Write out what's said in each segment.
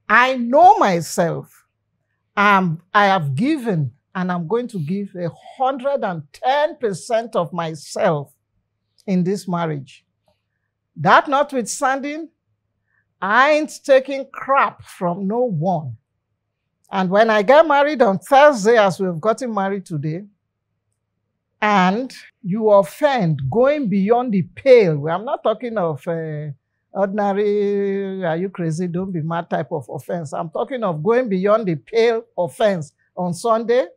I know myself. I have given, and I'm going to give 110% of myself in this marriage. That notwithstanding, I ain't taking crap from no one. And when I get married on Thursday, as we've gotten married today, and you offend going beyond the pale, I'm not talking of ordinary, are you crazy, don't be mad type of offense. I'm talking of going beyond the pale offense on Sunday.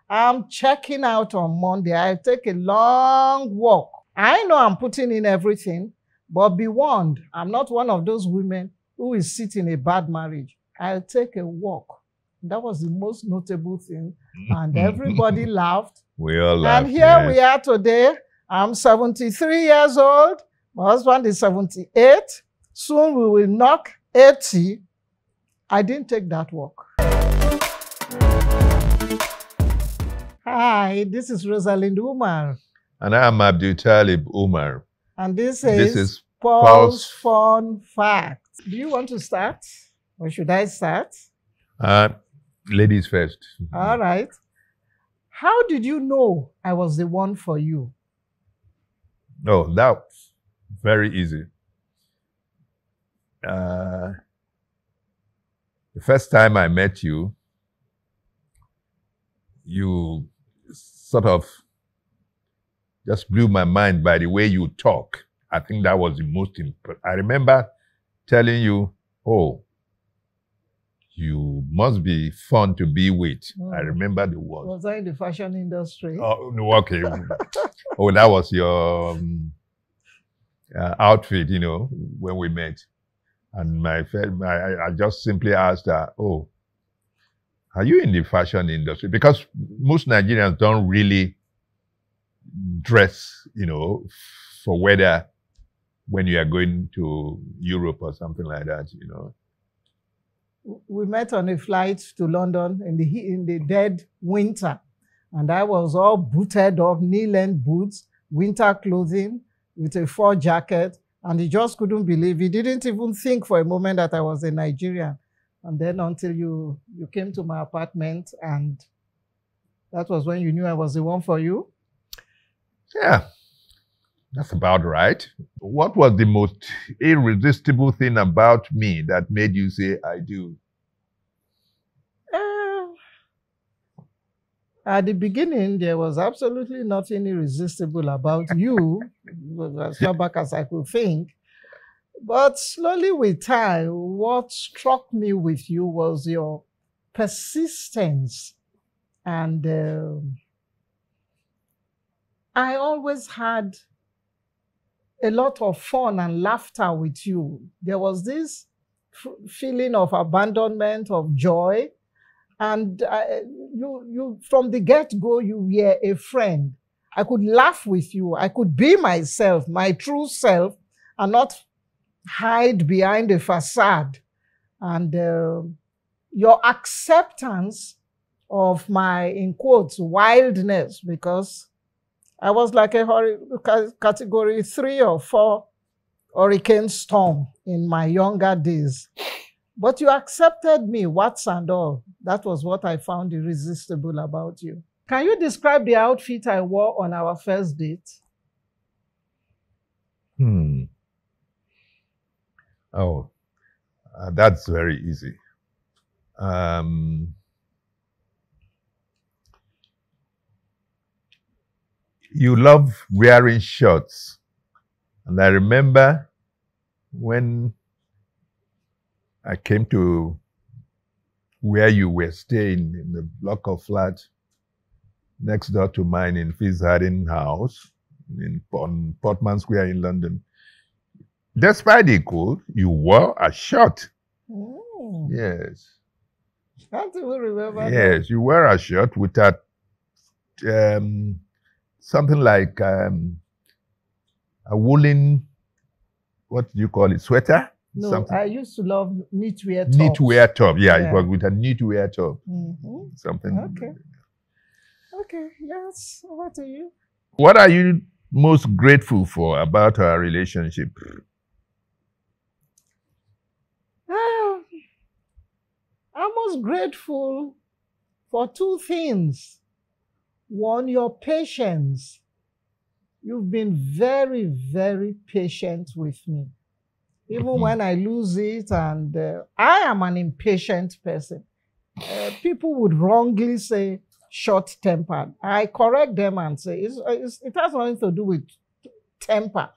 I'm checking out on Monday. I take a long walk. I know I'm putting in everything, but be warned, I'm not one of those women who is sitting in a bad marriage. I'll take a walk. That was the most notable thing. And everybody laughed. We all laughed. And here we are today. I'm 73 years old. My husband is 78. Soon we will knock 80. I didn't take that walk. Hi, this is Rosalind Umar. And I'm Abdul Talib Umar. And this is Paul's Fun Facts. Do you want to start? Or should I start? Ladies first. All right. How did you know I was the one for you? Oh, that's very easy. The first time I met you, you sort of just blew my mind by the way you talk. I think that was the most important. I remember telling you, oh, you must be fun to be with. Oh. I remember the word. Was I in the fashion industry? Oh, no, okay. Oh, that was your outfit, you know, when we met. And I just simply asked her, oh, are you in the fashion industry? Because most Nigerians don't really dress, you know, for weather when you are going to Europe or something like that, you know. We met on a flight to London in the dead winter. And I was all booted up, knee-length boots, winter clothing with a fur jacket. And he just couldn't believe. He didn't even think for a moment that I was a Nigerian. And then until you came to my apartment, and that was when you knew I was the one for you? Yeah, that's about right. What was the most irresistible thing about me that made you say, I do? At the beginning, there was absolutely nothing irresistible about you, as far back as I could think. But slowly with time, what struck me with you was your persistence. And I always had a lot of fun and laughter with you. There was this feeling of abandonment, of joy. And you from the get-go, you were a friend. I could laugh with you. I could be myself, my true self, and not hide behind a facade. And your acceptance of my, in quotes, wildness, because I was like a category 3 or 4 hurricane storm in my younger days. But you accepted me, what's and all. That was what I found irresistible about you. Can you describe the outfit I wore on our first date? Oh, that's very easy. You love wearing shorts. And I remember when I came to where you were staying in the block of flats next door to mine in Fitzharding House on Portman Square in London. Despite the cold, you wore a shirt. Oh. Yes. Can't even remember. Yes, you wear a shirt with a something like a woolen, what do you call it, sweater? No, something. I used to love knitwear tops. Knitwear top, yeah, it was with a knitwear top. Something. Okay. Okay, yes, over to you. What are you most grateful for about our relationship? most grateful for two things. One, your patience. You've been very, very patient with me. Even when I lose it, and I am an impatient person. People would wrongly say short-tempered. I correct them and say it has nothing to do with temper.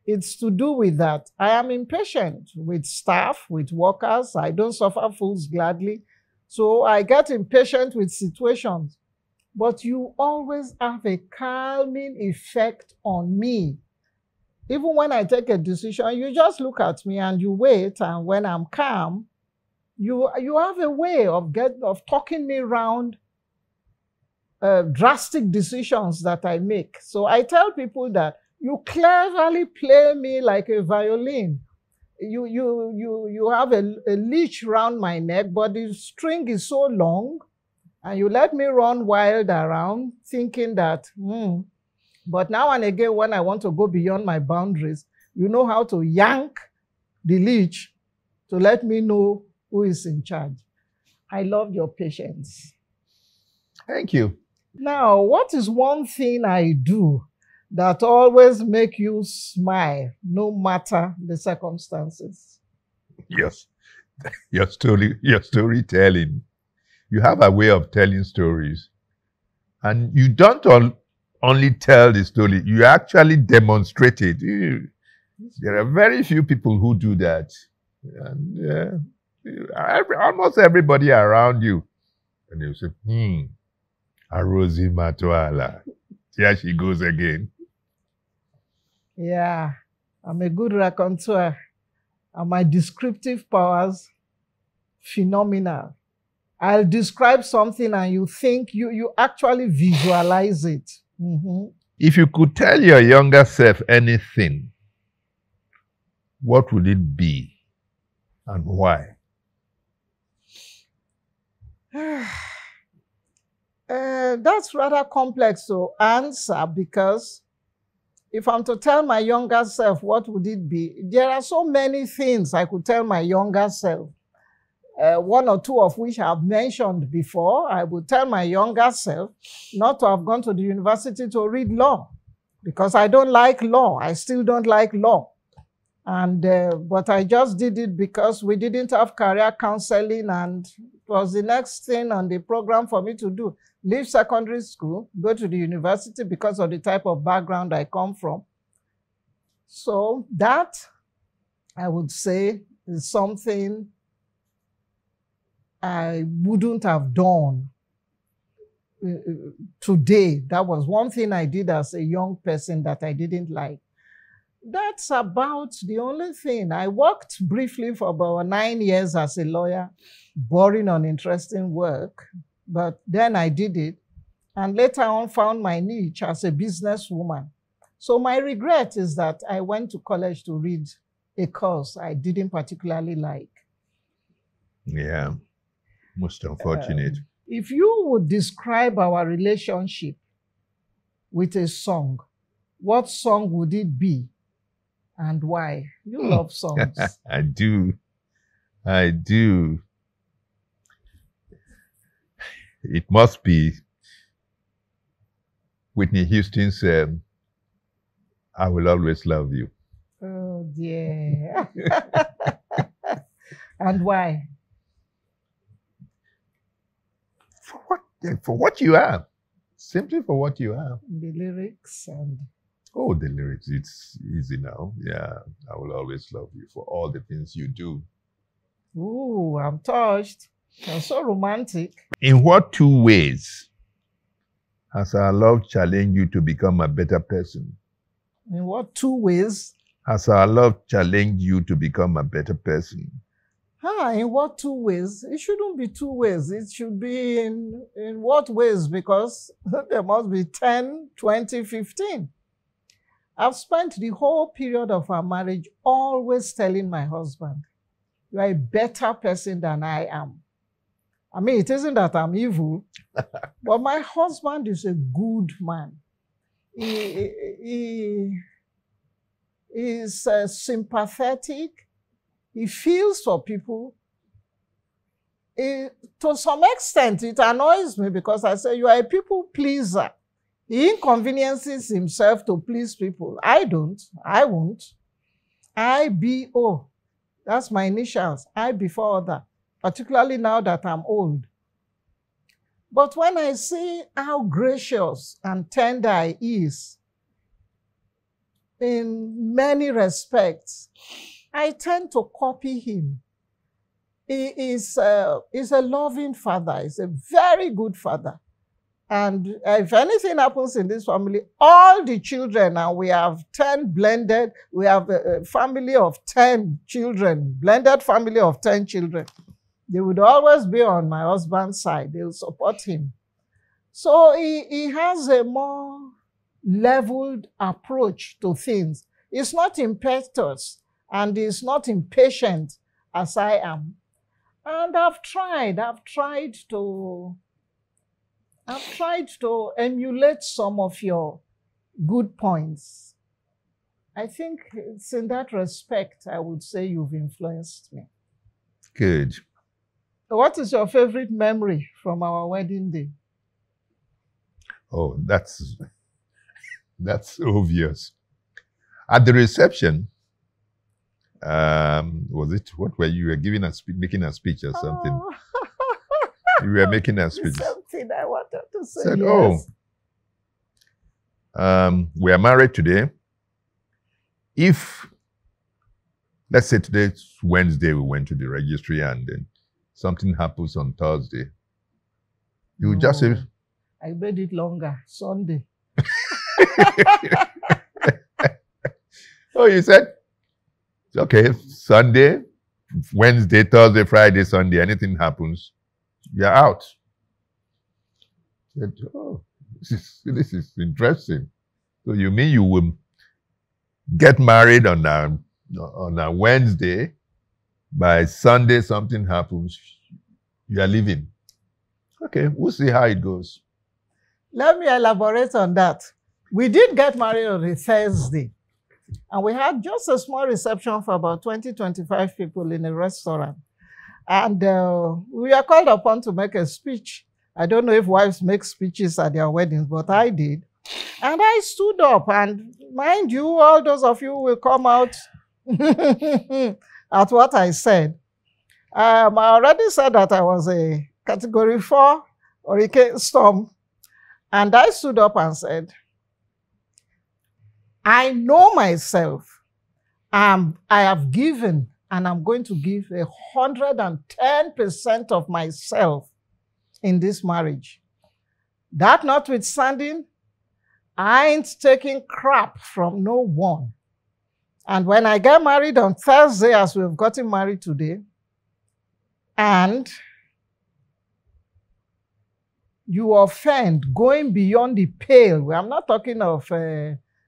It's to do with that I am impatient with staff, with workers. I don't suffer fools gladly. So I get impatient with situations. But you always have a calming effect on me. Even when I take a decision, you just look at me and you wait. And when I'm calm, you have a way of talking me around drastic decisions that I make. So I tell people that you cleverly play me like a violin. You have a leash around my neck, but the string is so long, and you let me run wild around thinking that, But now and again, when I want to go beyond my boundaries, you know how to yank the leash to let me know who is in charge. I love your patience. Thank you. Now, what is one thing I do that always make you smile, no matter the circumstances? Yes. Your storytelling. You have a way of telling stories. And you don't only tell the story, you actually demonstrate it. There are very few people who do that. And almost everybody around you. And they'll say, Arosi Matuala. Here she goes again. Yeah, I'm a good raconteur. And my descriptive powers, phenomenal. I'll describe something and you think you actually visualize it. If you could tell your younger self anything, what would it be and why? That's rather complex to answer, because if I'm to tell my younger self, what would it be? There are so many things I could tell my younger self. One or two of which I've mentioned before. I would tell my younger self not to have gone to the university to read law, because I don't like law. I still don't like law. And but I just did it because we didn't have career counseling, and it was the next thing on the program for me to do. Leave secondary school, go to the university because of the type of background I come from. So that, I would say, is something I wouldn't have done today. That was one thing I did as a young person that I didn't like. That's about the only thing. I worked briefly for about 9 years as a lawyer, boring, uninteresting work, but then I did it, and later on found my niche as a businesswoman. So my regret is that I went to college to read a course I didn't particularly like. Yeah, most unfortunate. If you would describe our relationship with a song, what song would it be and why? You love songs. I do. It must be Whitney Houston's I Will Always Love You. Oh, dear. And why? For what you are. Simply for what you are. The lyrics and... Oh, the lyrics, it's easy now. Yeah, I will always love you for all the things you do. Ooh, I'm touched. You're so romantic. In what two ways has our love challenged you to become a better person? In what two ways? Has our love challenged you to become a better person? In what two ways? It shouldn't be two ways. It should be in what ways? Because there must be 10, 20, 15. I've spent the whole period of our marriage always telling my husband, you are a better person than I am. I mean, it isn't that I'm evil, but my husband is a good man. He is sympathetic. He feels for people. to some extent, it annoys me because I say, you are a people pleaser. He inconveniences himself to please people. I don't. I won't. IBO. That's my initials. I before other. Particularly now that I'm old. But when I see how gracious and tender he is in many respects, I tend to copy him. He is a loving father. He's a very good father. And if anything happens in this family, all the children, and we have 10 blended, we have a family of 10 children, blended family of 10 children. They would always be on my husband's side. They will support him. So he has a more leveled approach to things. He's not impetuous and he's not impatient as I am. And I've tried to emulate some of your good points. I think it's in that respect I would say you've influenced me. Good. What is your favorite memory from our wedding day? Oh, that's obvious. At the reception, was it, what were you were giving a making a speech or something? Oh. You were making a speech. Something I wanted to say. Said, yes. We are married today. If, let's say today's Wednesday, we went to the registry and then something happens on Thursday, you would just say, I made it longer, Sunday. oh, you said, okay, Sunday, Wednesday, Thursday, Friday, Sunday, anything happens, you're out. I said, oh, this is interesting. So you mean you will get married on a Wednesday, by Sunday something happens, you are leaving. Okay, we'll see how it goes. Let me elaborate on that. We did get married on a Thursday, and we had just a small reception for about 20-25 people in a restaurant. And we were called upon to make a speech. I don't know if wives make speeches at their weddings, but I did. And I stood up, and mind you, all those of you will come out at what I said. I already said that I was a Category 4 hurricane storm. And I stood up and said, I know myself. I have given, and I'm going to give 110% of myself in this marriage. That notwithstanding, I ain't taking crap from no one. And when I get married on Thursday, as we've gotten married today, and you offend going beyond the pale. I'm not talking of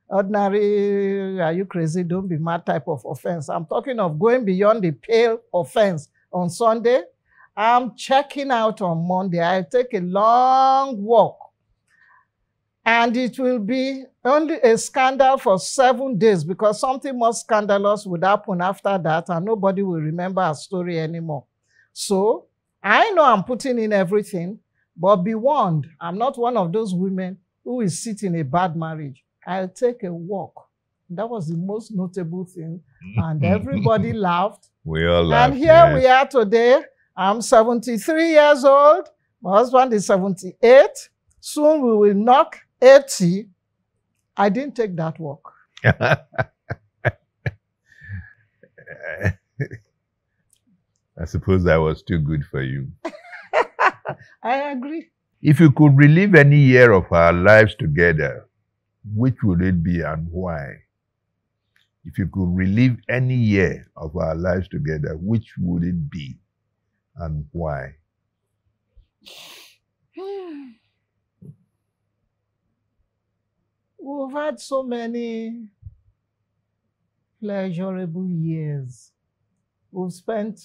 ordinary, are you crazy, don't be mad type of offense. I'm talking of going beyond the pale offense on Sunday. I'm checking out on Monday. I'll take a long walk. And it will be only a scandal for 7 days because something more scandalous would happen after that and nobody will remember our story anymore. So I know I'm putting in everything, but be warned, I'm not one of those women who will sit in a bad marriage. I'll take a walk. That was the most notable thing. And everybody laughed. We all laughed. And here we are today. I'm 73 years old. My husband is 78. Soon we will knock 80. I didn't take that walk. I suppose that was too good for you. I agree. If you could relive any year of our lives together, which would it be and why? If you could relive any year of our lives together, which would it be and why? We've had so many pleasurable years. We've spent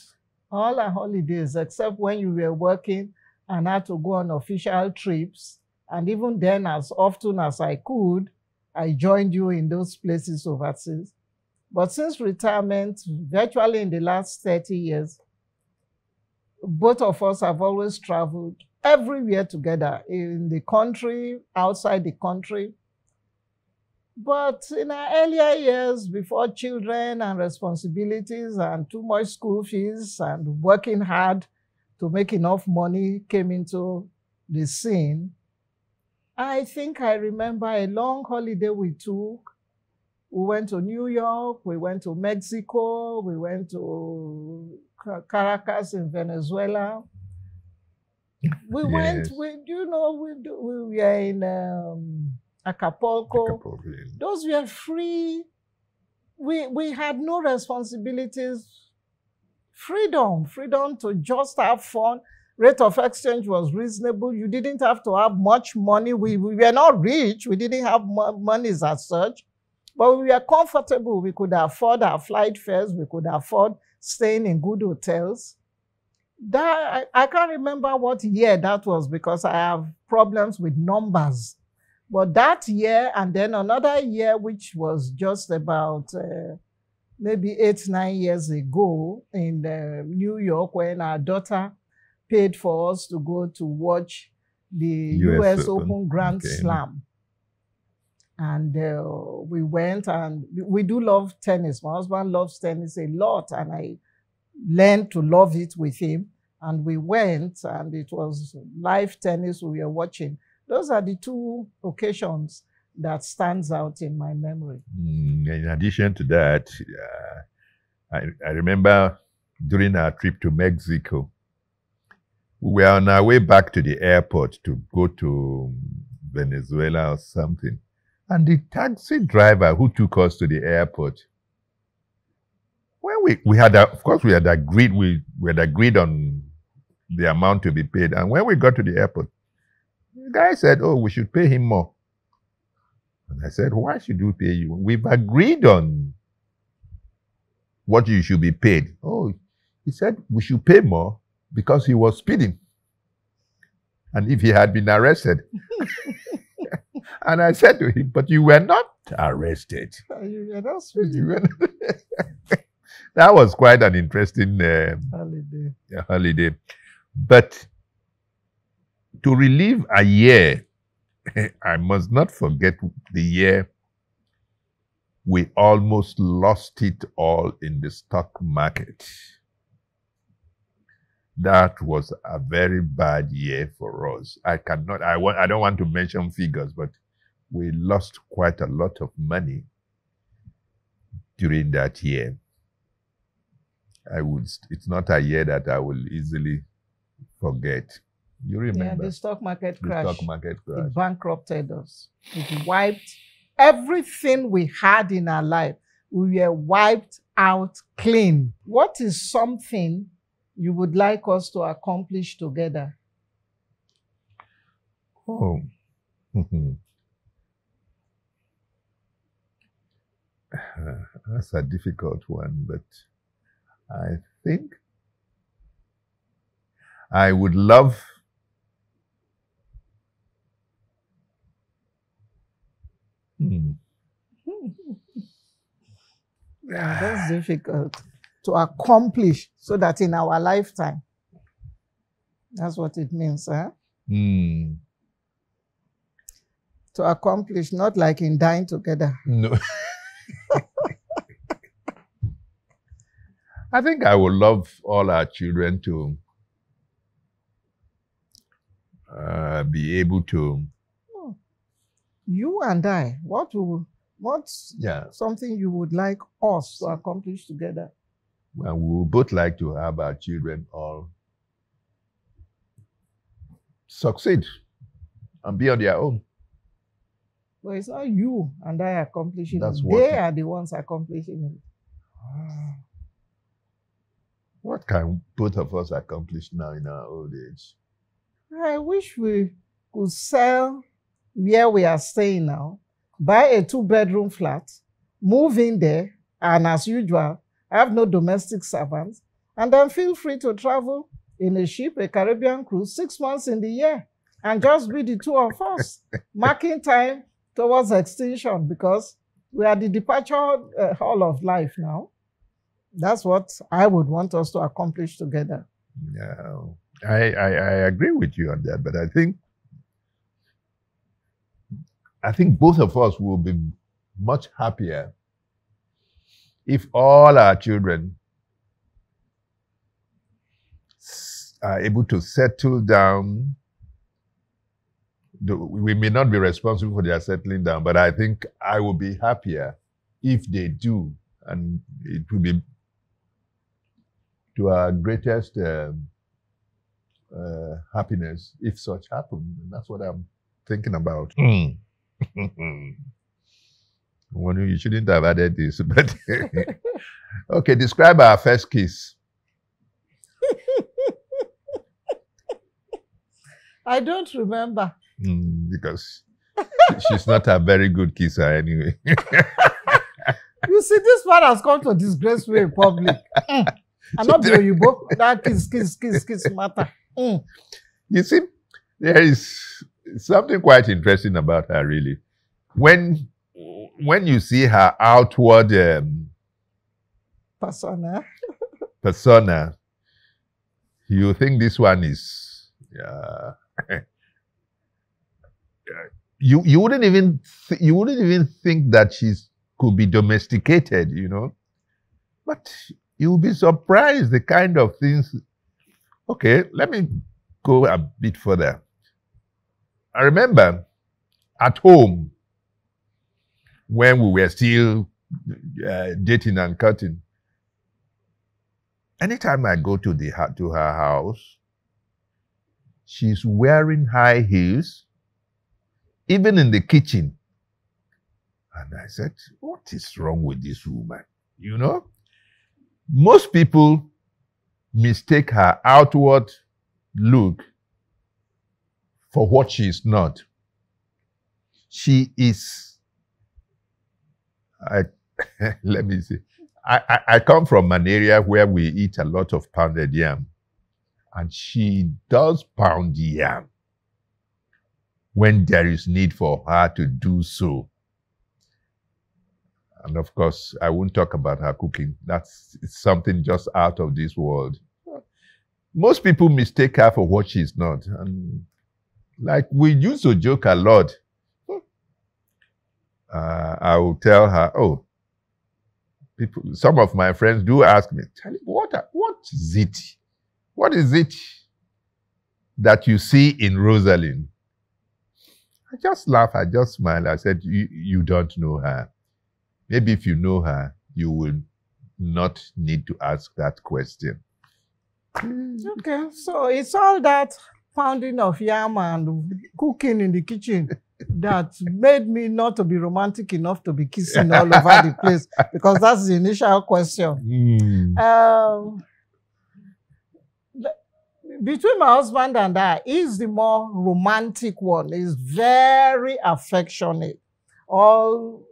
all our holidays, except when you were working and had to go on official trips. And even then, as often as I could, I joined you in those places overseas. But since retirement, virtually in the last 30 years, both of us have always traveled everywhere together, in the country, outside the country. But in our earlier years, before children and responsibilities and too much school fees and working hard to make enough money came into the scene, I think I remember a long holiday we took. We went to New York, we went to Mexico, we went to Caracas in Venezuela. We went, Yes. we were in Acapulco. Acapulco, yes. Those were free. We had no responsibilities. Freedom to just have fun. Rate of exchange was reasonable. You didn't have to have much money. We were not rich. We didn't have monies as such, but we were comfortable. We could afford our flight fares. We could afford staying in good hotels. That I can't remember what year that was because I have problems with numbers. But that year and then another year, which was just about maybe 8-9 years ago in New York, when our daughter paid for us to go to watch the US Open Grand Slam. And we went, and we do love tennis. My husband loves tennis a lot, and I learned to love it with him. And we went, and it was live tennis we were watching. Those are the two occasions that stands out in my memory. In addition to that, I remember during our trip to Mexico, we were on our way back to the airport to go to Venezuela or something. And the taxi driver who took us to the airport, when we had, of course, we had agreed on the amount to be paid. And when we got to the airport, the guy said, "Oh, we should pay him more." And I said, "Why should we pay you? We've agreed on what you should be paid." Oh, he said we should pay more because he was speeding. And if he had been arrested. And I said to him, "But you were not arrested." You were not speeding. That was quite an interesting holiday. But to relive a year, I must not forget the year we almost lost it all in the stock market. That was a very bad year for us. I don't want to mention figures, but we lost quite a lot of money during that year. It's not a year that I will easily forget. You remember? Yeah, the stock market crash. The stock market crash. It bankrupted us. It wiped everything we had in our life. We were wiped out clean. What is something you would like us to accomplish together? Oh. That's a difficult one, but I think I would love Yeah, that's difficult to accomplish so that in our lifetime. That's what it means, huh? To accomplish, not like in dying together. No. I think I would love all our children to be able to. You and I, what's something you would like us to accomplish together? Well, we would both like to have our children all succeed and be on their own. But it's not you and I accomplishing it. They are the ones accomplishing it. What can both of us accomplish now in our old age? I wish we could sell where we are staying now, buy a 2-bedroom flat, move in there, and as usual, have no domestic servants, and then feel free to travel in a ship, a Caribbean cruise, 6 months in the year, and just be the two of us, marking time towards extinction, because we are the departure hall of life now. That's what I would want us to accomplish together. No, I agree with you on that, but I think both of us will be much happier if all our children are able to settle down. We may not be responsible for their settling down, but I think I will be happier if they do, and it will be to our greatest happiness if such happens. And that's what I'm thinking about. Well, you shouldn't have added this, but okay, describe our first kiss. I don't remember. Because she's not a very good kisser anyway. You see, this one has come to disgrace me in public. I'm not doing you both. That kiss matter. You see, there is something quite interesting about her, really. When you see her outward persona, you think this one is you wouldn't even think that she's could be domesticated, but you'll be surprised the kind of things. Okay, let me go a bit further. I remember at home when we were still dating and cutting. Anytime I go to her house, she's wearing high heels, even in the kitchen. And I said, what is wrong with this woman? Most people mistake her outward look for what she's not. She is, let me see. I come from an area where we eat a lot of pounded yam. And she does pound yam when there is need for her to do so. And of course, I won't talk about her cooking. It's something just out of this world. Most people mistake her for what she's not. And like we used to joke a lot. I will tell her, some of my friends do ask me, tell me, what is it? What is it that you see in Rosalind? I just laugh, I just smile. I said, you don't know her. Maybe if you know her, you will not need to ask that question. Okay, so it's all that pounding of yam and cooking in the kitchen that made me not to be romantic enough to be kissing all over the place, because that's the initial question. Between my husband and I, he's the more romantic one. He's very affectionate. All,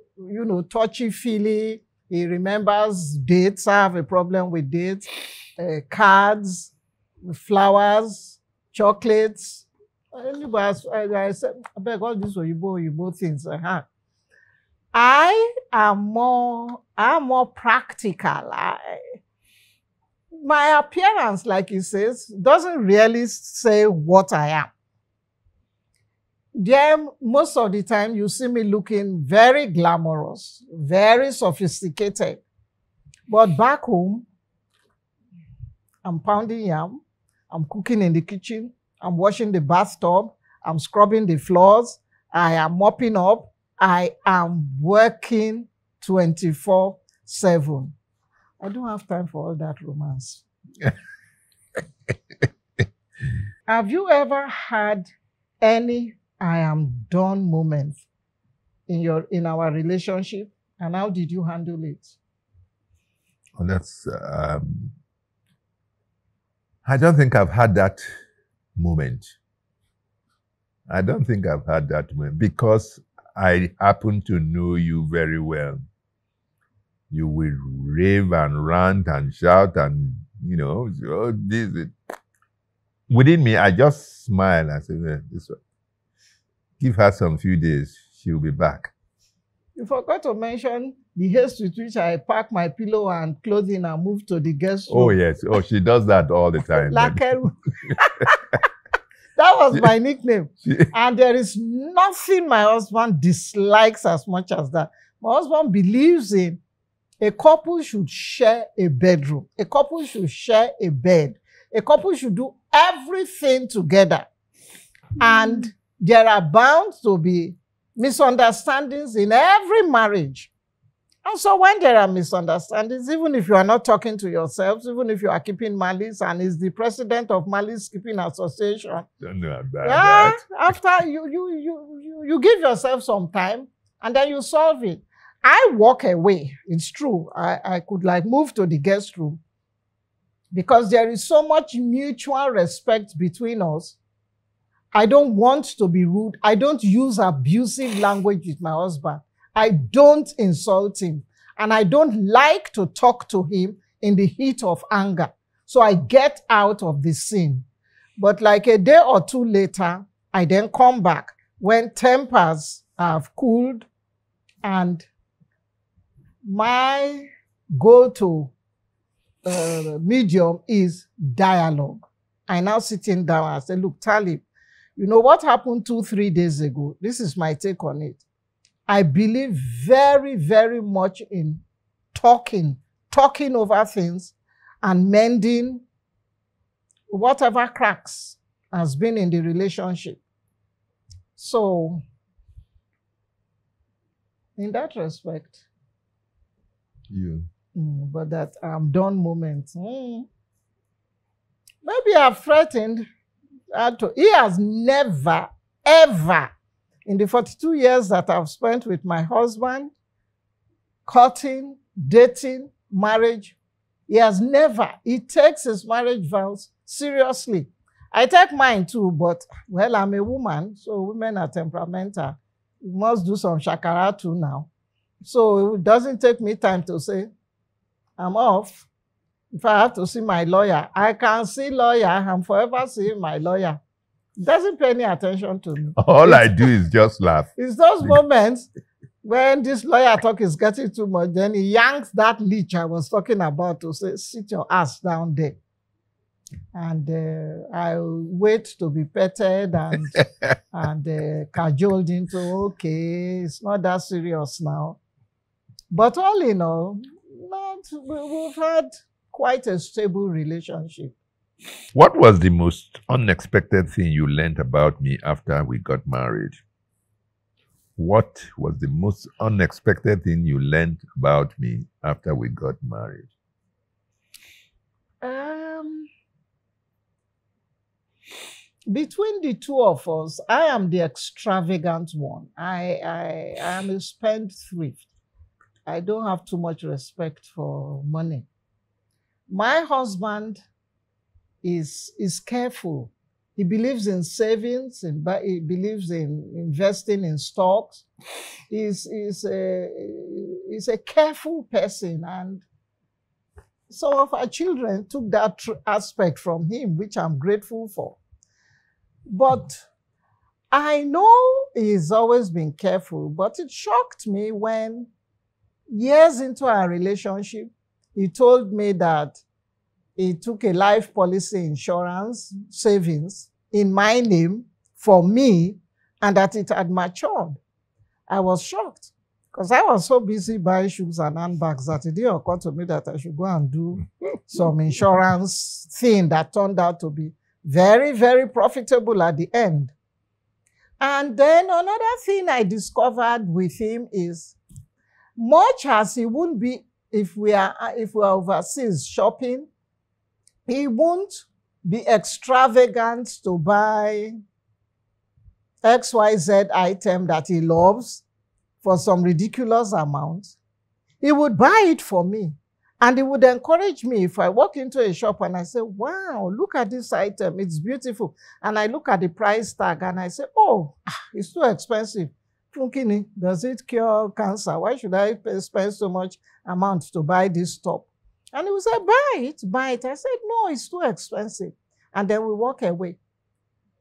touchy-feely. He remembers dates. I have a problem with dates. Cards, flowers, chocolates. I said, I beg all these Oyibo things. I'm more practical. My appearance, like he says, doesn't really say what I am. There, most of the time, you see me looking very glamorous, very sophisticated. But back home, I'm pounding yam, I'm cooking in the kitchen, I'm washing the bathtub, I'm scrubbing the floors, I am mopping up, I am working 24/7. I don't have time for all that romance. Have you ever had any I am done moment in our relationship? And how did you handle it? Well, that's I don't think I've had that moment. I don't think I've had that moment because I happen to know you very well. You will rave and rant and shout and, within me, I just smile and say, this one. Give her some few days, she'll be back. You forgot to mention the haste with which I pack my pillow and clothing and move to the guest room. Oh, yes. Oh, she does that all the time. Lakeru. That was my nickname. And there is nothing my husband dislikes as much as that. My husband believes in a couple should share a bedroom. A couple should share a bed. A couple should do everything together. And there are bound to be misunderstandings in every marriage. And so when there are misunderstandings, even if you are not talking to yourselves, even if you are keeping malice, and is the president of Malice Keeping Association, Don't know about yeah, that. after you give yourself some time and then you solve it. I walk away. It's true. I could like move to the guest room because there is so much mutual respect between us. I don't want to be rude. I don't use abusive language with my husband. I don't insult him. And I don't like to talk to him in the heat of anger. So I get out of the scene. But like a day or two later, I then come back when tempers have cooled, and my go-to medium is dialogue. I now sitting down and say, look, Talib, you know what happened 2-3 days ago? This is my take on it. I believe very, very much in talking over things and mending whatever cracks has been in the relationship. So, in that respect, but that I'm done moment. Maybe I've threatened. He has never, ever, in the 42 years that I've spent with my husband, courting, dating, marriage, he has never. He takes his marriage vows seriously. I take mine too, but, well, I'm a woman, so women are temperamental. You must do some shakara too now. So it doesn't take me time to say, I'm off. If I have to see my lawyer, I can see lawyer. I'm forever seeing my lawyer. He doesn't pay any attention to me. All I do is just laugh. It's those moments when this lawyer talk is getting too much, then he yanks that leech I was talking about to say, sit your ass down there. And I wait to be petted and cajoled into, okay, it's not that serious now. But all in all, we've had quite a stable relationship. What was the most unexpected thing you learned about me after we got married? What was the most unexpected thing you learned about me after we got married? Between the two of us, I am the extravagant one. I am a spendthrift. I don't have too much respect for money. My husband is careful. He believes in savings, he believes in investing in stocks. He's a careful person, and some of our children took that aspect from him, which I'm grateful for. But I know he's always been careful, but it shocked me when years into our relationship, he told me that he took a life policy insurance savings in my name for me and that it had matured. I was shocked because I was so busy buying shoes and handbags that it didn't occur to me that I should go and do some insurance thing that turned out to be very, very profitable at the end. And then another thing I discovered with him is, much as he wouldn't be if we are overseas shopping, he won't be extravagant to buy XYZ item that he loves for some ridiculous amount. He would buy it for me. And he would encourage me if I walk into a shop and I say, wow, look at this item. It's beautiful. And I look at the price tag and I say, oh, it's too expensive. Does it cure cancer? Why should I spend so much amount to buy this top? And he would say, buy it, buy it. I said, no, it's too expensive. And then we walk away.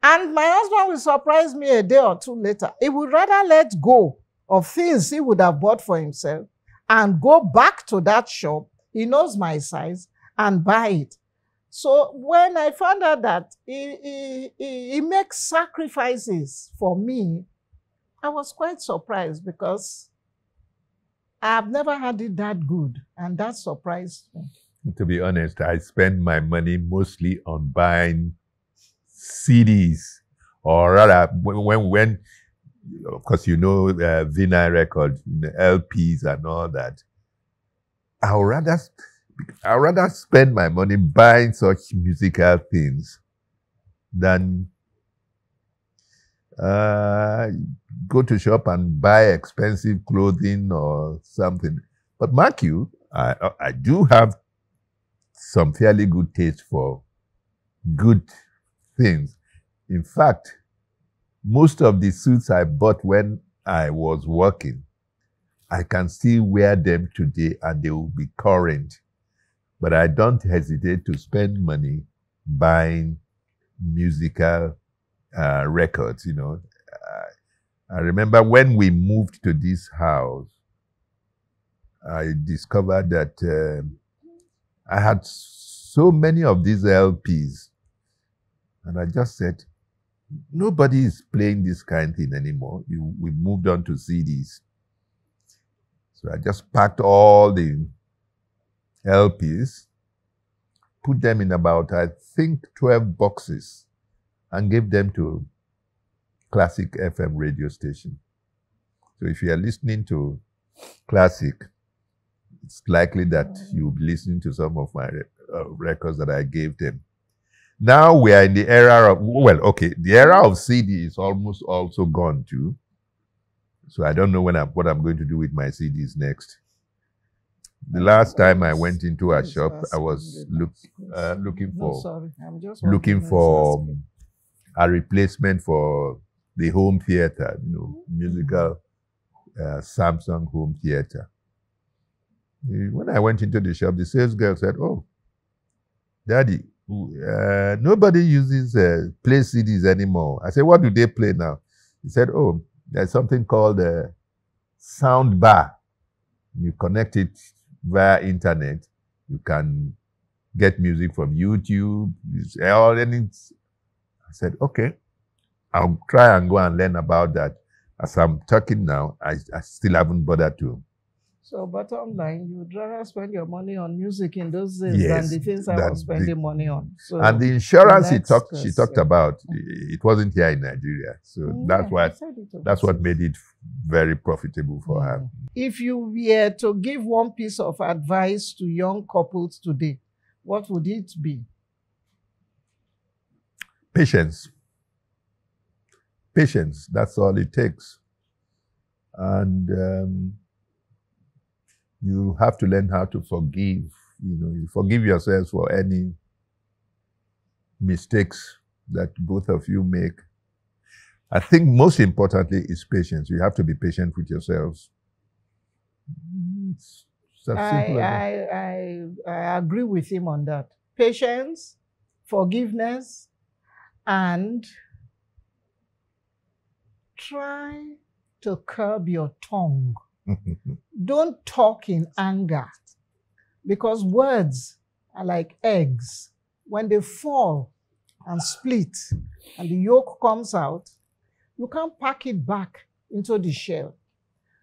And my husband will surprise me a day or two later. He would rather let go of things he would have bought for himself and go back to that shop. He knows my size and buy it. So when I found out that he makes sacrifices for me, I was quite surprised because I've never had it that good, and that surprised me. To be honest, I spend my money mostly on buying CDs, or rather, when of course, vinyl records, LPs and all that. I'd rather spend my money buying such musical things than go to shop and buy expensive clothing or something. But mark you, I do have some fairly good taste for good things. In fact, most of the suits I bought when I was working, I can still wear them today and they will be current. But I don't hesitate to spend money buying musical records, I remember when we moved to this house, I discovered that I had so many of these LPs. And I just said, nobody is playing this kind of thing anymore. We moved on to CDs. So I just packed all the LPs, put them in about, I think, 12 boxes, and gave them to Classic FM radio station. So if you are listening to Classic, it's likely that you'll be listening to some of my records that I gave them. Now we are in the era of, the era of CD is almost also gone too. So I don't know what I'm going to do with my CDs next. The last time I went into a shop, I was looking for a replacement for the home theater, musical Samsung home theater. When I went into the shop, the sales girl said, "Oh, Daddy, nobody uses play CDs anymore." I said, "What do they play now?" He said, "Oh, there's something called a sound bar. You connect it via internet. You can get music from YouTube." I said, "Okay, I'll try and go and learn about that." As I'm talking now, I still haven't bothered to. So bottom line, you'd rather spend your money on music in those days than the things I was spending money on. So and the insurance she talked about, it wasn't here in Nigeria. So that's what made it very profitable for her. If you were to give one piece of advice to young couples today, what would it be? Patience. Patience, that's all it takes. And you have to learn how to forgive. You forgive yourselves for any mistakes that both of you make. I think most importantly is patience. You have to be patient with yourselves. It's as simple as that. I agree with him on that. Patience, forgiveness, and try to curb your tongue. Don't talk in anger, because words are like eggs. When they fall and split and the yolk comes out, you can't pack it back into the shell.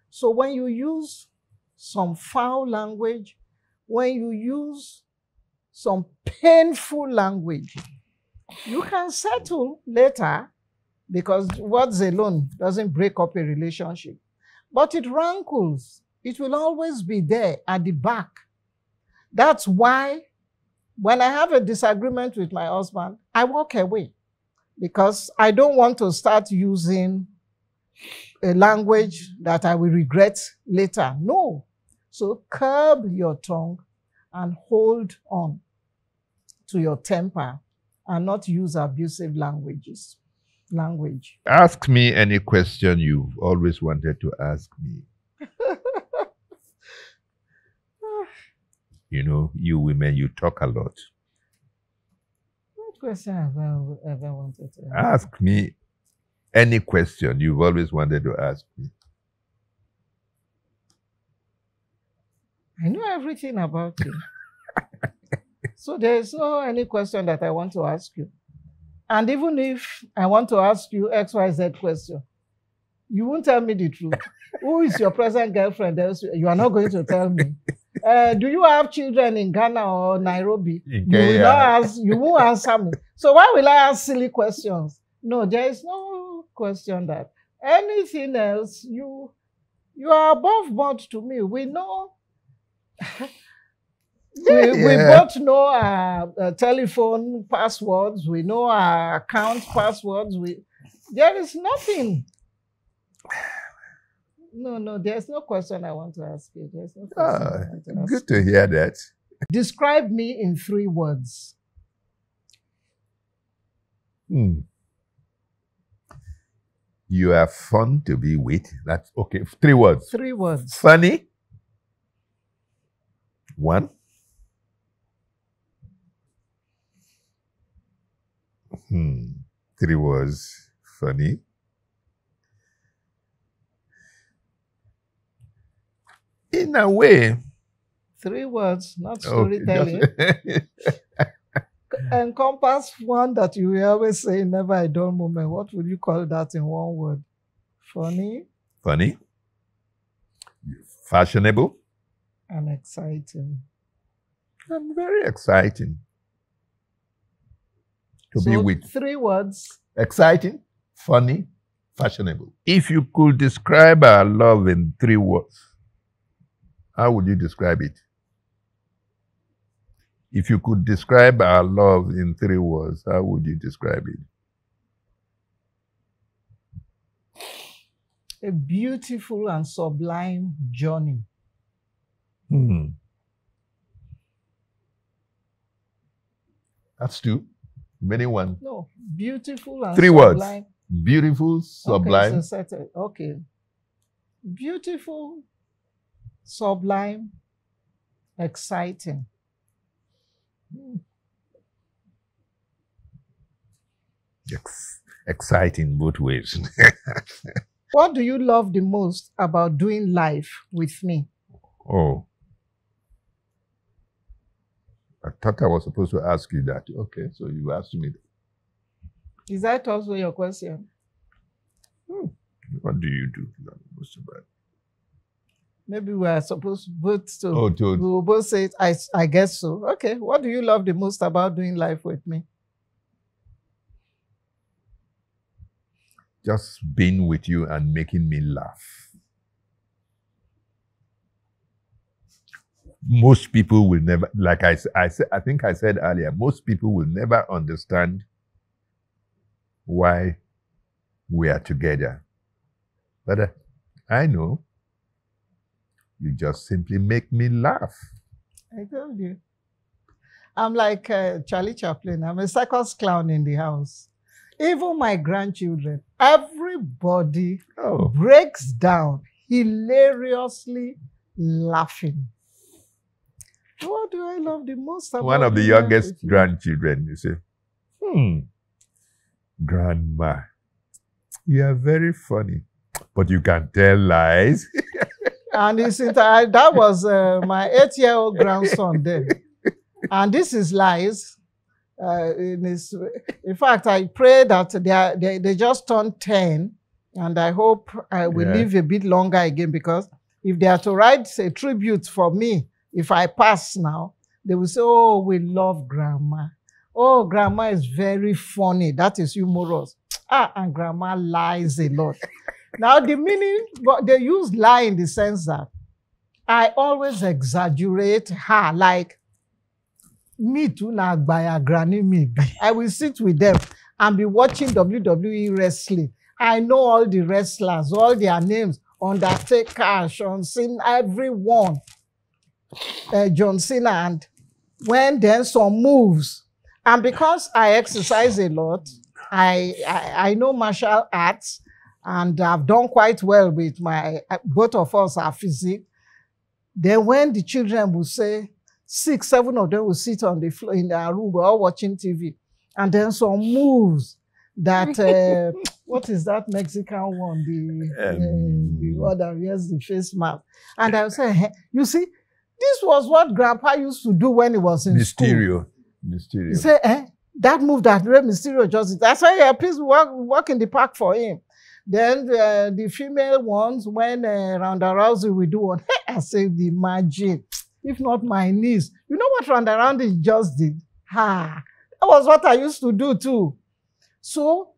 So when you use some foul language, when you use some painful language, you can settle later, because words alone doesn't break up a relationship. But it rankles. It will always be there at the back. That's why when I have a disagreement with my husband, I walk away, because I don't want to start using a language that I will regret later. No. So curb your tongue and hold on to your temper and not use abusive language. Ask me any question you've always wanted to ask me. You women, you talk a lot. What question have I ever wanted to ask me any question you've always wanted to ask me. I know everything about you. So there is no any question that I want to ask you. And even if I want to ask you XYZ question, you won't tell me the truth. Who is your present girlfriend? You are not going to tell me. Do you have children in Ghana or Nairobi? In You will Kenya. not ask, you won't answer me. So why will I ask silly questions? No, there is no question that. Anything else, you are above board to me. We know. We both know our telephone passwords. We know our account passwords. There is nothing. No, there's no question I want to ask you. There's no question I want to ask Good to hear that. Describe me in 3 words. You are fun to be with. That's okay. 3 words. 3 words. Funny. 1. 3 words. Funny. In a way. 3 words, not storytelling. Okay, Encompass one that you will always say, never a dull moment. What would you call that in 1 word? Funny. Funny. Fashionable. And exciting. And very exciting. To be with. 3 words. Exciting, funny, fashionable. If you could describe our love in 3 words, how would you describe it? If you could describe our love in 3 words, how would you describe it? A beautiful and sublime journey. That's 2. Many one. No, beautiful and 3 sublime. words. Beautiful, sublime. Okay. Beautiful, sublime, exciting. Exciting both ways. What do you love the most about doing life with me? Oh. I thought I was supposed to ask you that. Okay, so you asked me. Is that also your question? What do you do? Most about it? Maybe we are supposed both to. Oh, we will both say it. I guess so. Okay. What do you love the most about doing life with me? Just being with you and making me laugh. Most people will never, like I think I said earlier, most people will never understand why we are together. But I know. You just simply make me laugh. I told you. I'm like Charlie Chaplin. I'm a circus clown in the house. Even my grandchildren, everybody breaks down hilariously laughing. What do I love the most about one of the youngest grandchildren, you say, Grandma, you are very funny, but you can tell lies. And that was my 8-year-old grandson then. And this is lies. In fact, I pray that they just turned 10, and I hope I will live a bit longer again, because if they are to write a tribute for me, if I pass now, they will say, oh, we love Grandma. Oh, Grandma is very funny. That is humorous. And Grandma lies a lot. Now, the meaning, but they use lie in the sense that I always exaggerate her, like, me too, na agbaya granny me. I will sit with them and be watching WWE wrestling. I know all the wrestlers, all their names, Undertaker, John Cena, everyone. John Cena, and when then some moves. And because I exercise a lot, I know martial arts, and I've done quite well with both of us are physique. Then when the children will say, 6, 7 of them will sit on the floor in their room, we're all watching TV. And then some moves that, what is that Mexican one? The one that wears the face mask. And I will say, hey, you see, This was what Grandpa used to do when he was in school. Mysterio. He said, that move that Rey Mysterio just did. That's why please walk in the park for him. Then the female ones, when Ronda Rousey will do one, I said, imagine, if not my niece. You know what Ronda Rousey just did? That was what I used to do too. So,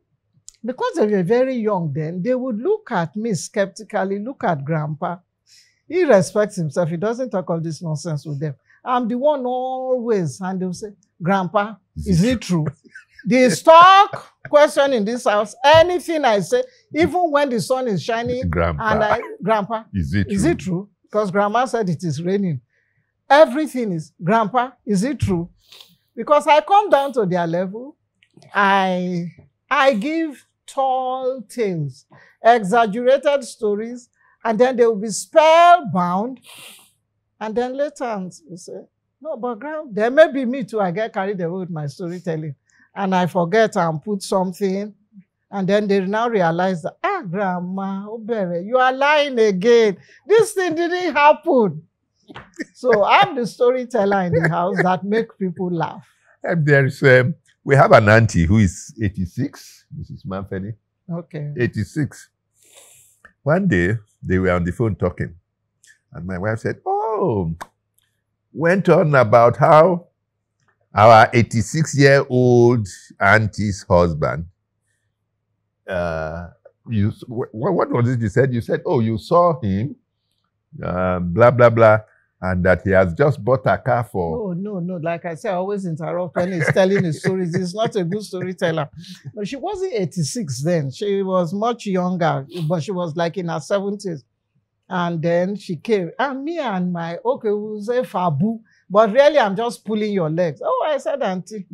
because they were very young then, they would look at me skeptically, look at Grandpa. He respects himself. He doesn't talk all this nonsense with them. I'm the one always, and they'll say, Grandpa, is it true? The stock question in this house, anything I say, even when the sun is shining, Grandpa, is it true? Because Grandma said it is raining. Everything is, Grandpa, is it true? Because I come down to their level, I give tall tales, exaggerated stories, and then they will be spellbound. And then later you say, no, but there may be me too. I get carried away with my storytelling. And I forget and put something. And then they now realize that, Grandma, Obere, you are lying again. This thing didn't happen. So I'm the storyteller in the house that make people laugh. And there's, we have an auntie who is 86, Mrs. Manfeni. Okay. 86. One day, they were on the phone talking. And my wife said, went on about how our 86-year-old auntie's husband, what was it you said? You said, you saw him, blah, blah, blah, and that he has just bought a car for... No. Like I said, I always interrupt when he's telling his stories. He's not a good storyteller. No, she wasn't 86 then. She was much younger, but she was like in her 70s. And then she came, and me and we'll say Fabu, but really I'm just pulling your legs. I said, Auntie,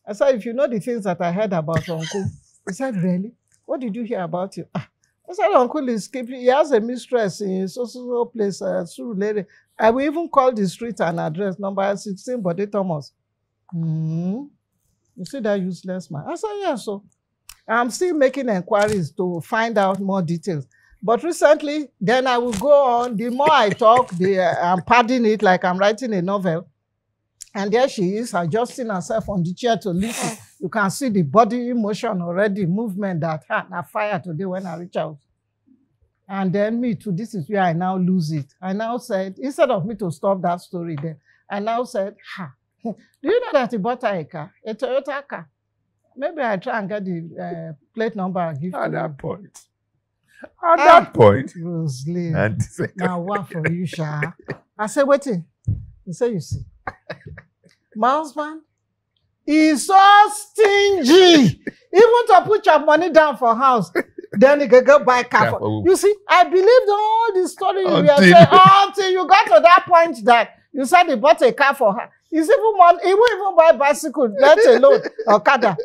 I said, if you know the things that I heard about Uncle. He said, really? What did you hear about him? I said, Uncle is keeping, he has a mistress in so place, Surulere. I will even call the street and address, number 16, Bode Thomas. You see that useless man? I said, yeah, so I'm still making inquiries to find out more details. But recently, then I will go on. The more I talk, I'm padding it like I'm writing a novel. And there she is, adjusting herself on the chair to listen. You can see the body motion already, movement that I fire today when I reach out. And then me too, this is where I now lose it. I now said, instead of me to stop that story there, I now said, do you know that he bought a car, a Toyota car? Maybe I try and get the plate number and give at that point. At that point, Rosalind, now what for you, Sha? I said, waiting. He said, you see, my husband is so stingy. Even to put your money down for house, then he can go buy a car. You see, I believed all the story you were saying until you got to that point that you said he bought a car for her. He's he won't even buy a bicycle, let alone Okada.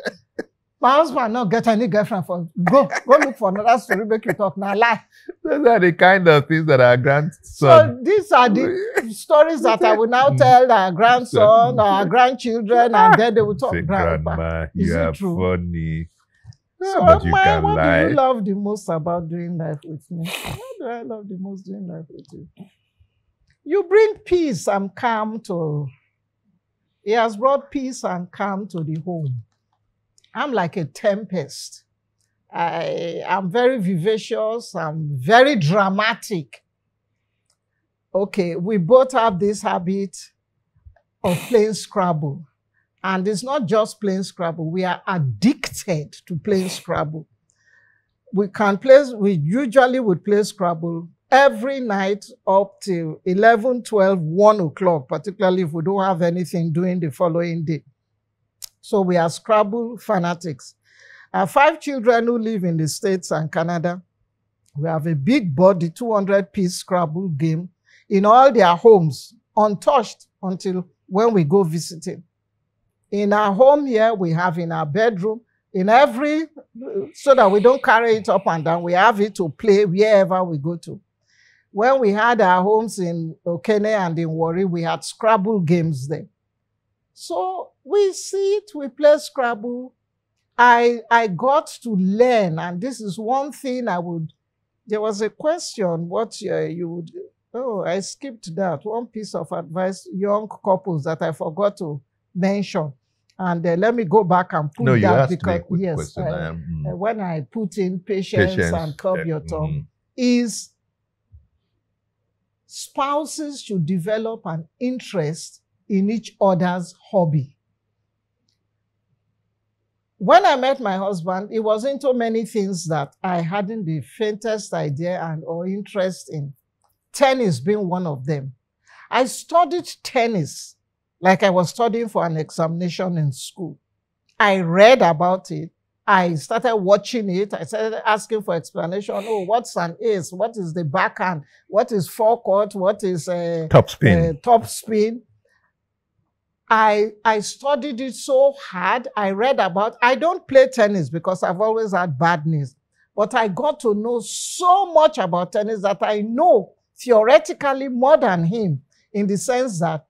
My husband not get any girlfriend for go look for another story, make you talk now lie. Those are the kind of things that our grandson. So these are the stories that I will now tell our grandson or our grandchildren, and then they will talk. Say, Grandma, you are funny. So what do you love the most about doing life with me? What do I love the most doing life with you? You bring peace and calm to. He has brought peace and calm to the home. I'm like a tempest. I'm very vivacious. I'm very dramatic. Okay, we both have this habit of playing Scrabble. And it's not just playing Scrabble. We are addicted to playing Scrabble. We usually would play Scrabble every night up till 11, 12, 1 o'clock, particularly if we don't have anything doing the following day. So we are Scrabble fanatics. I have 5 children who live in the States and Canada. We have a big board, the 200-piece Scrabble game, in all their homes, untouched until when we go visiting. In our home here, we have in our bedroom, so that we don't carry it up and down, we have it to play wherever we go to. When we had our homes in Okene and in Warri, we had Scrabble games there. So we sit, we play Scrabble. I got to learn, and this is one thing there was a question, Oh, I skipped that. One piece of advice, young couples that I forgot to mention. And let me go back and put No, you that asked me because, a quick yes, question. when I put in patience and curb your tongue, is spouses should develop an interest in each other's hobby. When I met my husband, he was into many things that I hadn't the faintest idea and or interest in. Tennis being one of them. I studied tennis like I was studying for an examination in school. I read about it. I started watching it. I started asking for explanation. Oh, what's an ace? What is the backhand? What is forecourt? What is top spin? Top spin. I studied it so hard. I read about, I don't play tennis because I've always had bad knees, but I got to know so much about tennis that I know theoretically more than him, in the sense that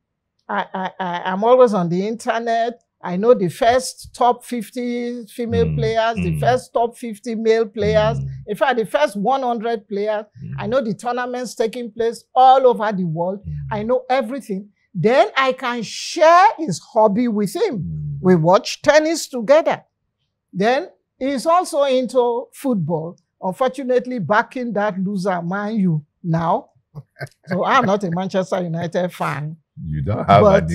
I'm always on the internet. I know the first top 50 female players, the first top 50 male players. In fact, the first 100 players. I know the tournaments taking place all over the world. I know everything. Then I can share his hobby with him. We watch tennis together. Then he's also into football. Unfortunately, backing that loser Man U now. So I'm not a Manchester United fan. You don't have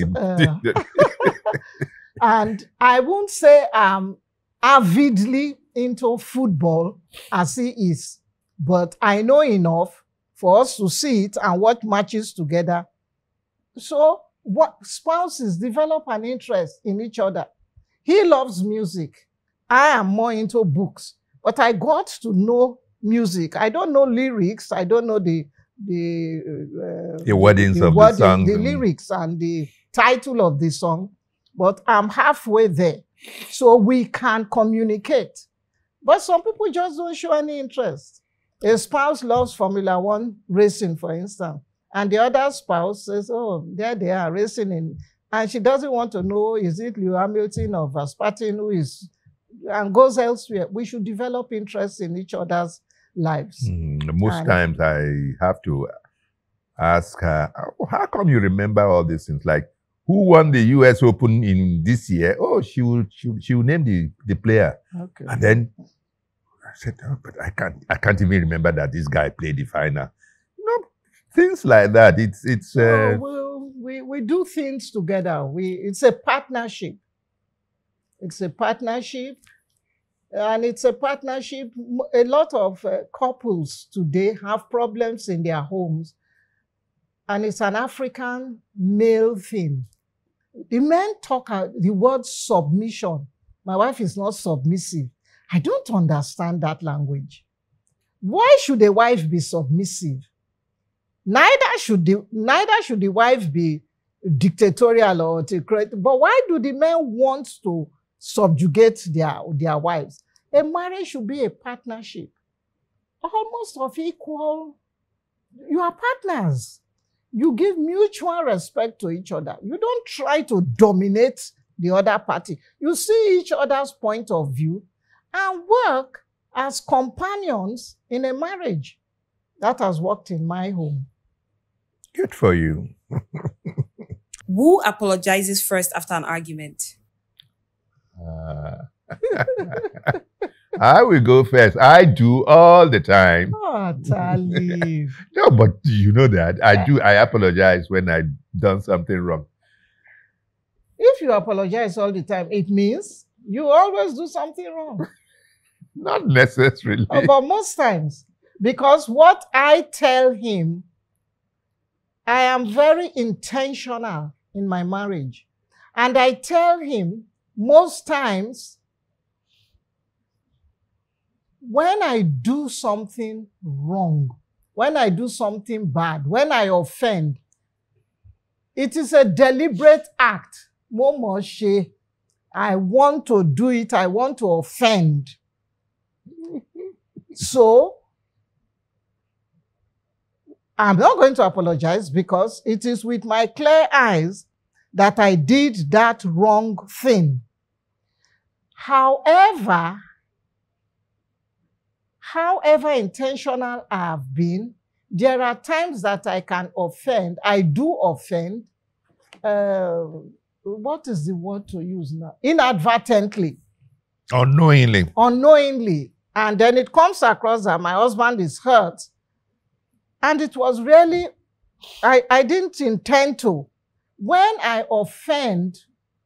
and I won't say I'm avidly into football as he is, but I know enough for us to see it and watch matches together. So what spouses develop an interest in each other. He loves music. I am more into books, but I got to know music. I don't know lyrics. I don't know the wordings of the song, the lyrics and the title of the song, but I'm halfway there. So we can communicate. But some people just don't show any interest. A spouse loves Formula One racing, for instance, and the other spouse says, oh, there they are racing in, and she doesn't want to know, is it Lewis Hamilton or Verstappen who is, and goes elsewhere. We should develop interest in each other's lives. Most times I have to ask her, oh, how come you remember all these things? Like, who won the US Open in this year? Oh, she will name the player. Okay. And then I said, oh, but I can't even remember that this guy played the final. Things like that. We do things together. It's a partnership. It's a partnership. And it's a partnership. A lot of couples today have problems in their homes. And it's an African male thing. The men talk the word submission. My wife is not submissive. I don't understand that language. Why should a wife be submissive? Neither should the wife be dictatorial or autocratic. But why do the men want to subjugate their wives? A marriage should be a partnership, almost of equal. You are partners. You give mutual respect to each other. You don't try to dominate the other party. You see each other's point of view and work as companions in a marriage. That has worked in my home. Good for you. Who apologizes first after an argument? I will go first. I do all the time. Oh, Tali. No, but you know that. I apologize when I've done something wrong. If you apologize all the time, it means you always do something wrong. Not necessarily. But most times, because what I tell him, I am very intentional in my marriage. And I tell him most times, when I do something wrong, when I do something bad, when I offend, it is a deliberate act. I want to do it. I want to offend. So, I'm not going to apologize because it is with my clear eyes that I did that wrong thing. However intentional I have been, There are times that I can offend. I do offend. What is the word to use now? Inadvertently. Unknowingly. Unknowingly. And then it comes across that my husband is hurt. And it was really, I didn't intend to. When I offend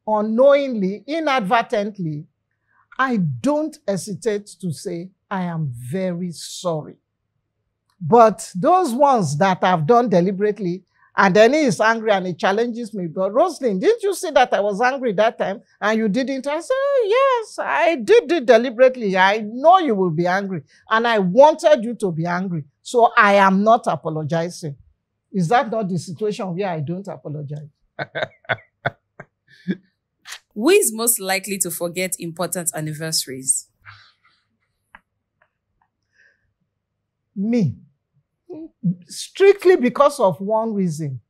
unknowingly, inadvertently, I don't hesitate to say, I am very sorry. But those ones that I've done deliberately, and then he is angry and he challenges me, but Rosalind, didn't you see that I was angry that time and you didn't? I said, yes, I did it deliberately. I know you will be angry and I wanted you to be angry. So I am not apologizing. Is that not the situation where I don't apologize? Who is most likely to forget important anniversaries? Me. Strictly because of one reason.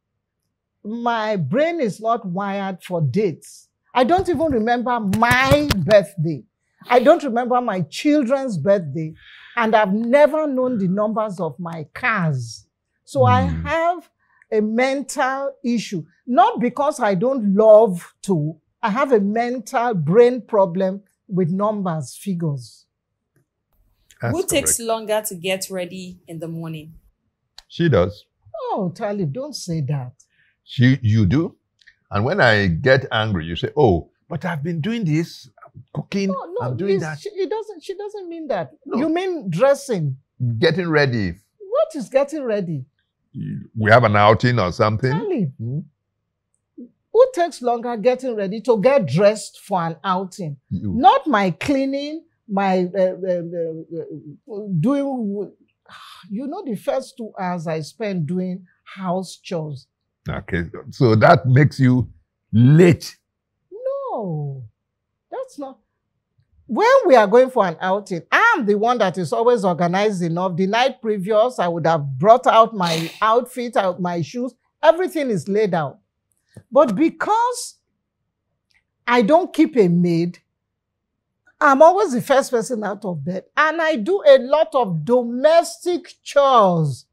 My brain is not wired for dates. I don't even remember my birthday. I don't remember my children's birthday. And I've never known the numbers of my cars. So I have a mental issue. Not because I don't love to. I have a mental brain problem with numbers, figures. Who takes longer to get ready in the morning? She does. Oh, Talib, don't say that. You do? And when I get angry, you say, oh, but I've been doing this, cooking, No, I'm doing that. She doesn't mean that. No. You mean dressing. Getting ready. What is getting ready? We have an outing or something. Talib, who takes longer getting ready to get dressed for an outing? You. Not my cleaning, my doing, you know, the first 2 hours I spend doing house chores. Okay, so that makes you late. No, that's not. When we are going for an outing, I'm the one that is always organized enough. The night previous, I would have brought out my outfit, out my shoes. Everything is laid out. But because I don't keep a maid, I'm always the first person out of bed. And I do a lot of domestic chores.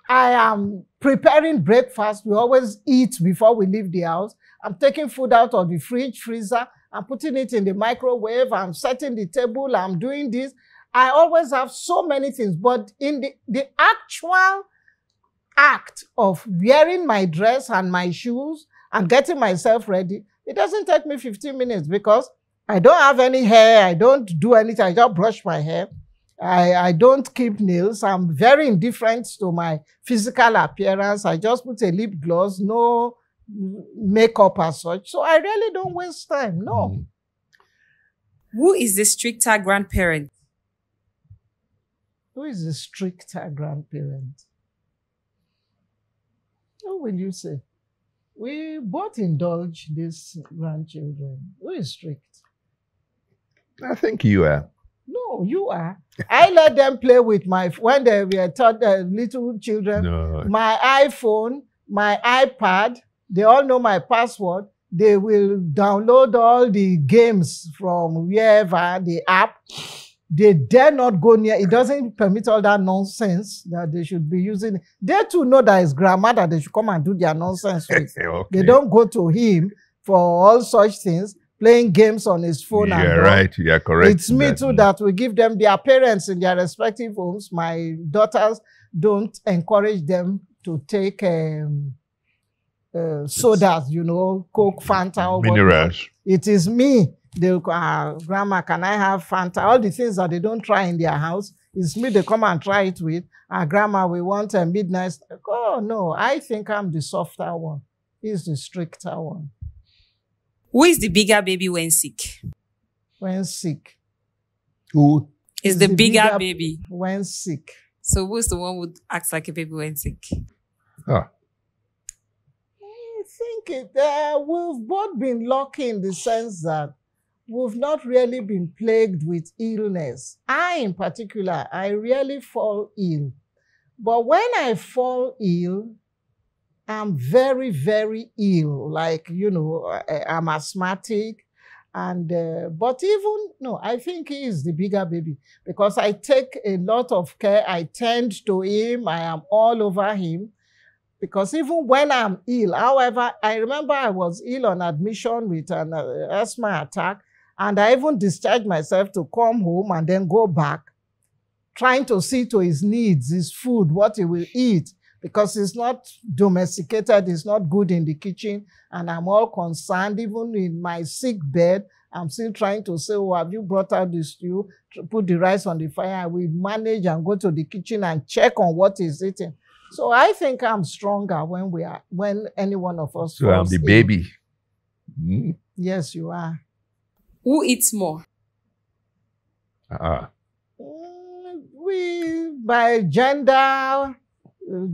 I am preparing breakfast. We always eat before we leave the house. I'm taking food out of the fridge, freezer. I'm putting it in the microwave. I'm setting the table. I'm doing this. I always have so many things. But in the actual act of wearing my dress and my shoes and getting myself ready, it doesn't take me 15 minutes because I don't have any hair. I don't do anything. I just brush my hair. I don't keep nails. I'm very indifferent to my physical appearance. I just put a lip gloss, no makeup as such. So I really don't waste time. No. Who is the stricter grandparent? Who is the stricter grandparent? Who will you say? We both indulge these grandchildren. Who is strict? I think you are. No, you are. I let them play with when they were taught little children, my iPhone, my iPad, they all know my password. They will download all the games from wherever, the app. They dare not go near. It doesn't permit all that nonsense that they should be using. They too know that it's grammar that they should come and do their nonsense with. Okay. They don't go to him for all such things. Playing games on his phone. Yeah, right. Yeah, correct. It's me too that will give them their parents in their respective homes. My daughters don't encourage them to take sodas, you know, Coke, Fanta, or minerals. It is me. They'll Grandma, can I have Fanta? All the things that they don't try in their house, it's me they come and try it with. Grandma, we want a midnight. Oh, no, I think I'm the softer one. He's the stricter one. Who is the bigger baby when sick? When sick. Who is the bigger baby? When sick. So who's the one who acts like a baby when sick? Oh. I think we've both been lucky in the sense that we've not really been plagued with illness. I, in particular, I rarely fall ill. But when I fall ill, I'm very, very ill. Like, you know, I'm asthmatic. And but even no, I think he is the bigger baby because I take a lot of care. I tend to him. I am all over him because even when I'm ill, however, I remember I was ill on admission with an asthma attack, and I even discharged myself to come home and then go back, trying to see to his needs, his food, what he will eat, because he's not domesticated, he's not good in the kitchen, and I'm all concerned. Even in my sick bed, I'm still trying to say, oh, have you brought out the stew? Put the rice on the fire. We manage and go to the kitchen and check on what he's eating. So I think I'm stronger when any one of us. So I'm the baby. Mm. Yes, you are. Who eats more? We, by gender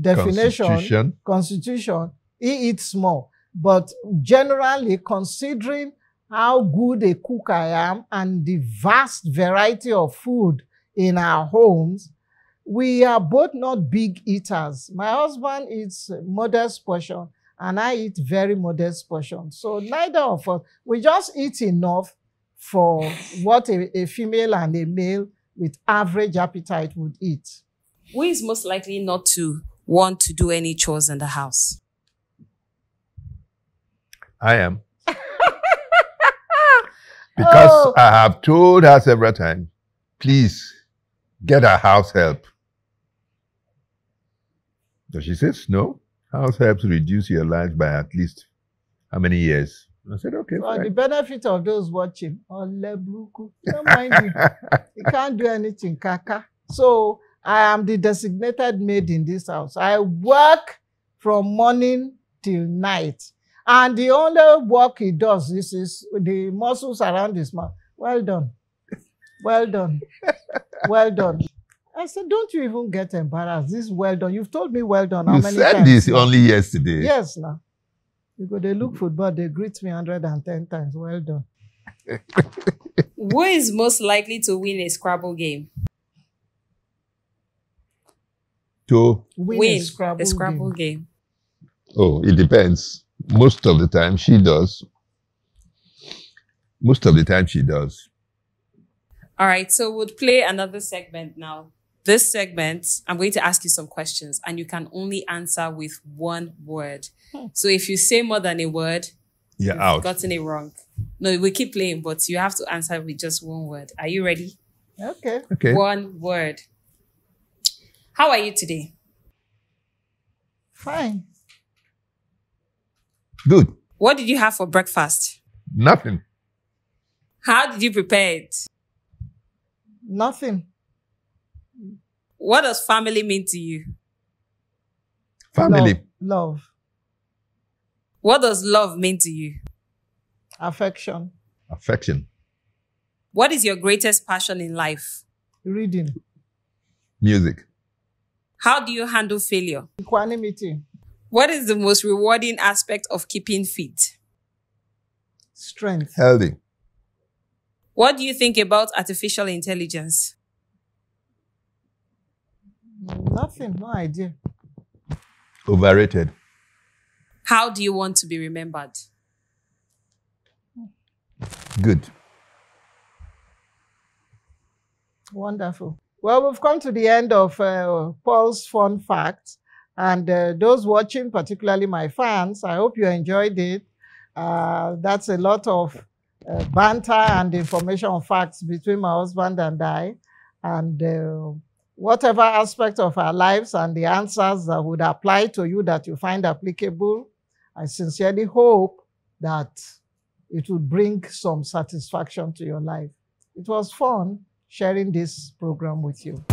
definition, constitution, he eats more. But generally, considering how good a cook I am and the vast variety of food in our homes, we are both not big eaters. My husband eats modest portion, and I eat very modest portion. So neither of us, we just eat enough for what a female and a male with average appetite would eat. Who is most likely not to want to do any chores in the house? I am. Because I have told her several times, please get a house help. So she says, no, house helps reduce your life by at least how many years? I said, okay. For the benefit of those watching, don't mind you. You can't do anything, kaka. So I am the designated maid in this house. I work from morning till night. And the only work he does, this is the muscles around his mouth. Well done. Well done. Well done. I said, don't you even get embarrassed? This is well done. You've told me well done. How many times? You said this only yesterday. Yes, now. You go, they look football, they greet me 110 times. Well done. Who is most likely to win a Scrabble game? To win a Scrabble game. Oh, it depends. Most of the time she does. Most of the time she does. All right, so we'll play another segment now. This segment, I'm going to ask you some questions and you can only answer with one word. So if you say more than a word, you've out. Gotten it wrong. No, we keep playing, but you have to answer with just one word. Are you ready? Okay. Okay. One word. How are you today? Fine. Good. What did you have for breakfast? Nothing. How did you prepare it? Nothing. What does family mean to you? Family. Love. What does love mean to you? Affection. Affection. What is your greatest passion in life? Reading. Music. How do you handle failure? Equanimity. What is the most rewarding aspect of keeping fit? Strength. Healthy. What do you think about artificial intelligence? Nothing, no idea. Overrated. How do you want to be remembered? Good. Wonderful. Well, we've come to the end of Paul's fun facts. And those watching, particularly my fans, I hope you enjoyed it. That's a lot of banter and information facts between my husband and I. And whatever aspect of our lives and the answers that would apply to you that you find applicable, I sincerely hope that it will bring some satisfaction to your life. It was fun sharing this program with you.